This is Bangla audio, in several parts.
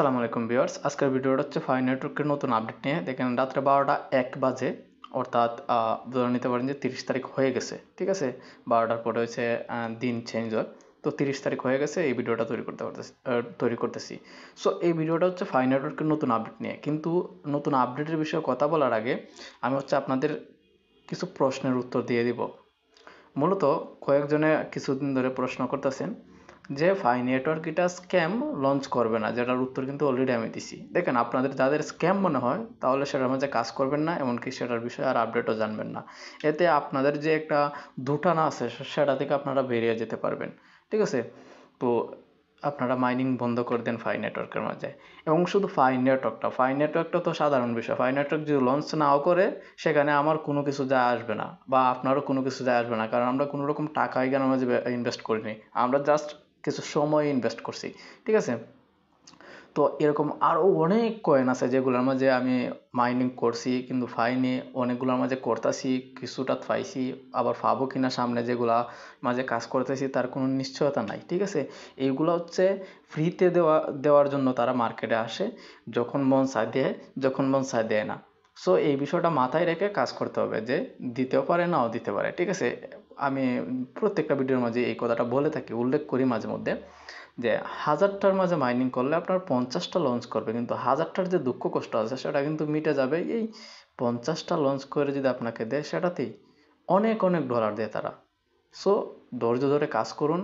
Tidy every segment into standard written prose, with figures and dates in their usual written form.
আসসালামু আলাইকুম ভিউয়ার্স, আজকের ভিডিওটা হচ্ছে ফাই নেটওয়ার্কের নতুন আপডেট নিয়ে। দেখেন রাত্রে 12টা 1 বাজে, অর্থাৎ ধরে নিতে পারেন যে 30 তারিখ হয়ে গেছে। ঠিক আছে, 12টার পরে হচ্ছে দিন চেঞ্জ হয়। তো 30 তারিখ হয়ে গেছে, এই ভিডিওটা তৈরি করতেছি। সো এই ভিডিওটা হচ্ছে ফাই নেটওয়ার্কের নতুন আপডেট নিয়ে। কিন্তু নতুন আপডেটের বিষয়ে কথা বলার আগে আমি হচ্ছে আপনাদের কিছু প্রশ্নের উত্তর দিয়ে দিব। মূলত কয়েকজনে কিছুদিন ধরে প্রশ্ন করতেছেন যে ফাই নেটওয়ার্ক এটা স্ক্যাম লঞ্চ করবে না, যেটার উত্তর কিন্তু অলরেডি আমি দিছি। দেখেন, আপনাদের যাদের স্ক্যাম মনে হয় তাহলে সেটার মাঝে কাজ করবেন না, এমনকি সেটার বিষয়ে আর আপডেটও জানবেন না। এতে আপনাদের যে একটা দুটানা আছে সেটা থেকে আপনারা বেরিয়ে যেতে পারবেন। ঠিক আছে, তো আপনারা মাইনিং বন্ধ করে দেন ফাই নেটওয়ার্কের মাঝে। এবং শুধু ফাই নেটওয়ার্কটা তো সাধারণ বিষয়। ফাই নেটওয়ার্ক যদি লঞ্চ নাও করে, সেখানে আমার কোনো কিছু যায় আসবে না, বা আপনারও কোনো কিছু যায় আসবে না, কারণ আমরা কোনো রকম টাকা এখানের মাঝে ইনভেস্ট করিনি। আমরা জাস্ট কিছু সময় ইনভেস্ট করছি। ঠিক আছে, তো এরকম আরও অনেক কয়েন আছে যেগুলোর মাঝে আমি মাইনিং করছি কিন্তু পাইনি, অনেকগুলোর মাঝে করতেছি, কিছুটা পাইছি, আবার পাবো কিনা সামনে, যেগুলা মাঝে কাজ করতেছি তার কোনো নিশ্চয়তা নাই। ঠিক আছে, এইগুলো হচ্ছে ফ্রিতে দেওয়ার জন্য তারা মার্কেটে আসে, যখন মন চায় দেয়, যখন মন চায় দেয় না। সো এই বিষয়টা মাথায় রেখে কাজ করতে হবে যে দিতেও পারে, নাও দিতে পারে। ঠিক আছে, আমি প্রত্যেকটা ভিডিওর মাঝে এই কথাটা বলে থাকি, উল্লেখ করি মাঝে মধ্যে, যে 1000টার মাঝে মাইনিং করলে আপনার 50টা লঞ্চ করবে, কিন্তু 1000টার যে দুঃখ কষ্ট আছে সেটা কিন্তু মিটে যাবে এই 50টা লঞ্চ করে যদি আপনাকে দেয়, সেটাতেই অনেক অনেক ডলার দেয় তারা। সো ধৈর্য ধরে কাজ করুন।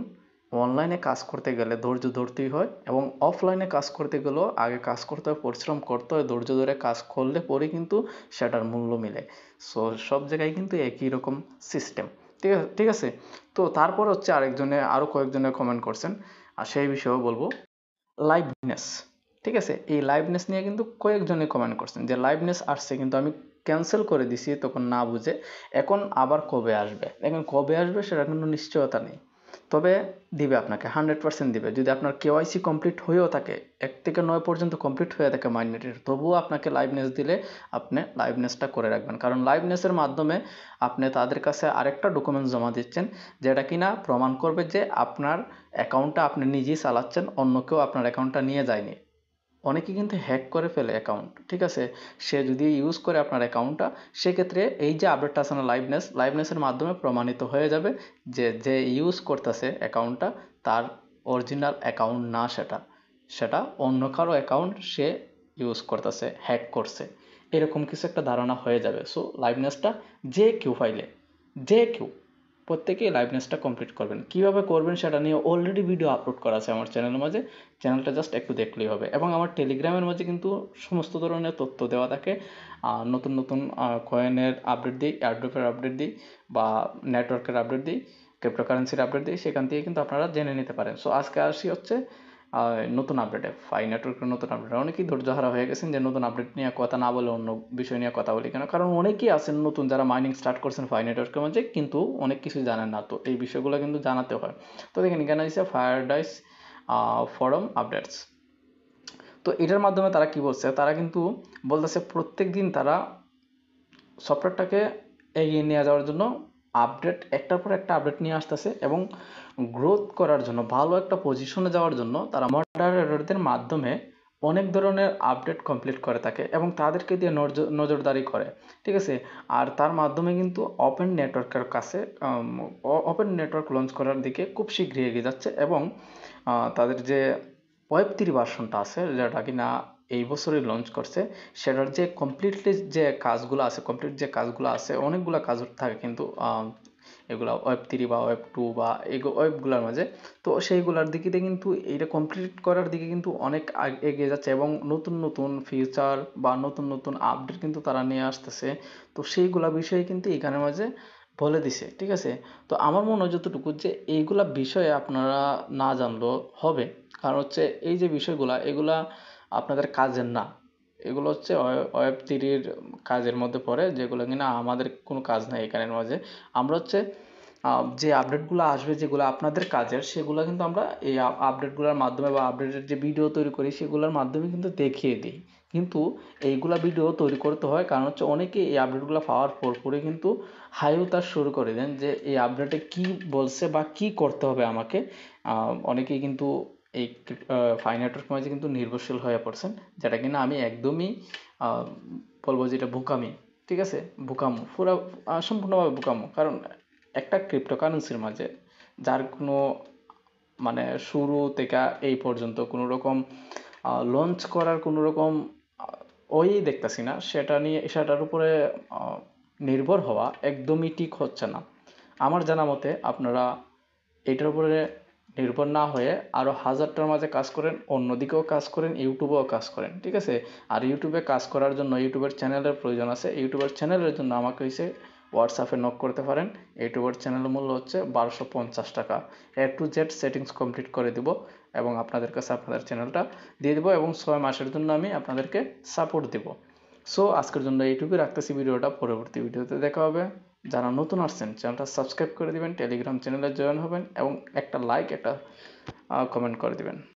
অনলাইনে কাজ করতে গেলে ধৈর্য ধরতেই হয়, এবং অফলাইনে কাজ করতে গেলেও আগে কাজ করতে হয়, পরিশ্রম করতে হয়, ধৈর্য ধরে কাজ করলে পরে কিন্তু সেটার মূল্য মিলে। সো সব জায়গায় কিন্তু একই রকম সিস্টেম। ঠিক আছে, তো তারপর হচ্ছে আরও কয়েকজনে কমেন্ট করছেন, আর সেই বিষয়েও বলবো। লাইভনেস, ঠিক আছে, এই লাইভনেস নিয়ে কিন্তু কয়েকজনে কমেন্ট করছেন যে লাইভনেস আসছে কিন্তু আমি ক্যান্সেল করে দিছি তখন না বুঝে, এখন আবার কবে আসবে। এখন কবে আসবে সেটা কিন্তু নিশ্চয়তা নেই, তবে দিবে, আপনাকে 100% দিবে। যদি আপনার কেওয়াইসি কমপ্লিট হয়েও থাকে, 1 থেকে 9 পর্যন্ত কমপ্লিট হয়ে থাকে মাইনেটের, তবুও আপনাকে লাইভনেস দিলে আপনি লাইভনেসটা করে রাখবেন, কারণ লাইভনেসের মাধ্যমে আপনি তাদের কাছে আরেকটা ডকুমেন্ট জমা দিচ্ছেন, যেটা কিনা প্রমাণ করবে যে আপনার অ্যাকাউন্টটা আপনি নিজেই চালাচ্ছেন, অন্য কেউ আপনার অ্যাকাউন্টটা নিয়ে যায়নি। অনেকে কিন্তু হ্যাক করে ফেলে অ্যাকাউন্ট। ঠিক আছে, সে যদি ইউজ করে আপনার অ্যাকাউন্টটা, সেক্ষেত্রে এই যে আপডেটটা আছে না, লাইভনেসের মাধ্যমে প্রমাণিত হয়ে যাবে যে যে ইউজ করতেছে অ্যাকাউন্টটা তার অরিজিনাল অ্যাকাউন্ট না, সেটা সেটা অন্য কারো অ্যাকাউন্ট সে ইউজ করতেছে, হ্যাক করছে, এরকম কিছু একটা ধারণা হয়ে যাবে। সো লাইভনেসটা যে কেউ প্রত্যেকেই লাইভনেসটা কমপ্লিট করবেন। কীভাবে করবেন সেটা নিয়ে অলরেডি ভিডিও আপলোড করা আছে আমার চ্যানেলের মাঝে, চ্যানেলটা জাস্ট একটু দেখলেই হবে। এবং আমার টেলিগ্রামের মাঝে কিন্তু সমস্ত ধরনের তথ্য দেওয়া থাকে, নতুন নতুন কয়েনের আপডেট দিই, এয়ারড্রপের আপডেট দিই, বা নেটওয়ার্কের আপডেট দিই, ক্রিপ্টোকারেন্সির আপডেট দিই, সেখান থেকে কিন্তু আপনারা জেনে নিতে পারেন। সো আজকে আসি হচ্ছে নতুন আপডেটে, ফাই নেটওয়ার্কের নতুন আপডেট। অনেকেই ধৈর্যহারা হয়ে গেছেন যে নতুন আপডেট নিয়ে কথা না বলে অন্য বিষয় নিয়ে কথা বলি কেন, কারণ অনেকেই আছেন নতুন যারা মাইনিং স্টার্ট করছেন ফাই নেটওয়ার্কের মধ্যে, কিন্তু অনেক কিছু জানেন না, তো এই বিষয়গুলো কিন্তু জানাতে হয়। তো দেখেন এখানে দিচ্ছে ফায়ারডাইস ফোরাম আপডেটস। তো এটার মাধ্যমে তারা কি বলছে, তারা কিন্তু বলতেছে প্রত্যেক দিন তারা সফটওয়্যারটাকে এগিয়ে নিয়ে যাওয়ার জন্য আপডেট, একটার পর একটা আপডেট নিয়ে আসতেছে, এবং গ্রোথ করার জন্য, ভালো একটা পজিশনে যাওয়ার জন্য তারা মডারেটরদের মাধ্যমে অনেক ধরনের আপডেট কমপ্লিট করে থাকে, এবং তাদেরকে দিয়ে নজরদারি করে। ঠিক আছে, আর তার মাধ্যমে কিন্তু ওপেন নেটওয়ার্কের কাছে ওপেন নেটওয়ার্ক লঞ্চ করার দিকে খুব শীঘ্রই এগিয়ে যাচ্ছে। এবং তাদের যে ওয়েব 3 ভার্সনটা আছে, যেটা কিনা এই বছরই লঞ্চ করছে, সেটার যে কমপ্লিট যে কাজগুলো আছে, অনেকগুলো কাজ থাকে কিন্তু এগুলা ওয়েব 3 বা ওয়েব 2 বা ওয়েবগুলোর মাঝে, তো সেইগুলোর দিকে কিন্তু এইটা কমপ্লিট করার দিকে কিন্তু অনেক এগিয়ে যাচ্ছে, এবং নতুন নতুন ফিচার বা নতুন নতুন আপডেট কিন্তু তারা নিয়ে আসতেছে। তো সেইগুলা বিষয়ে কিন্তু এখানের মাঝে বলে দিছে। ঠিক আছে, তো আমার মনে হয় যতটুকু যে এইগুলা বিষয়ে আপনারা না জানলেও হবে, কারণ হচ্ছে এই যে বিষয়গুলা, এগুলা আপনাদের কাজের না, এগুলো হচ্ছে ওয়েব 3 কাজের মধ্যে পড়ে, যেগুলো কিনা আমাদের কোনো কাজ নাই এখানের মাঝে। আমরা হচ্ছে যে আপডেটগুলো আসবে, যেগুলো আপনাদের কাজের, সেগুলো কিন্তু আমরা এই আপডেটগুলোর মাধ্যমে বা আপডেটের যে ভিডিও তৈরি করি সেগুলোর মাধ্যমে কিন্তু দেখিয়ে দিই। কিন্তু এইগুলা ভিডিও তৈরি করতে হয়, কারণ হচ্ছে অনেকে এই আপডেটগুলো পাওয়ার পরে কিন্তু হাই উতার শুরু করে দেন যে এই আপডেটে কি বলছে বা কি করতে হবে আমাকে। অনেকেই কিন্তু এই ফাই নেটওয়ার্ক মাঝে কিন্তু নির্ভরশীল হয়ে পড়ছেন, যেটা কিনা আমি একদমই বলবো যে এটা বোকামি। ঠিক আছে, বোকামো, পুরো সম্পূর্ণভাবে বোকামো। কারণ একটা ক্রিপ্টোকারেন্সির মাঝে যার কোনো মানে শুরু থেকে এই পর্যন্ত কোনো রকম লঞ্চ করার কোনো রকম ওই দেখতেছি না, সেটার উপরে নির্ভর হওয়া একদমই ঠিক হচ্ছে না। আমার জানা মতে আপনারা এটার উপরে নির্ভর না হয়ে আরও হাজারটার মাঝে কাজ করেন, অন্যদিকেও কাজ করেন, ইউটিউবেও কাজ করেন। ঠিক আছে, আর ইউটিউবে কাজ করার জন্য ইউটিউবের চ্যানেলের প্রয়োজন আছে। ইউটিউবের চ্যানেলের জন্য আমাকে হয়েছে হোয়াটসঅ্যাপে নক করতে পারেন। ইউটিউবের চ্যানেলের মূল্য হচ্ছে 1250 টাকা। A to Z settings complete করে দিব এবং আপনাদের কাছে আপনাদের চ্যানেলটা দিয়ে দেবো এবং 6 মাসের জন্য আমি আপনাদেরকে সাপোর্ট দেব। সো আজকের জন্য এইটুকুই রাখতেছি ভিডিওটা, পরবর্তী ভিডিওতে দেখা হবে। যারা নতুন আসছেন চ্যানেলটা সাবস্ক্রাইব করে দিবেন, টেলিগ্রাম চ্যানেলে জয়েন হবেন এবং একটা লাইক একটা কমেন্ট করে দিবেন।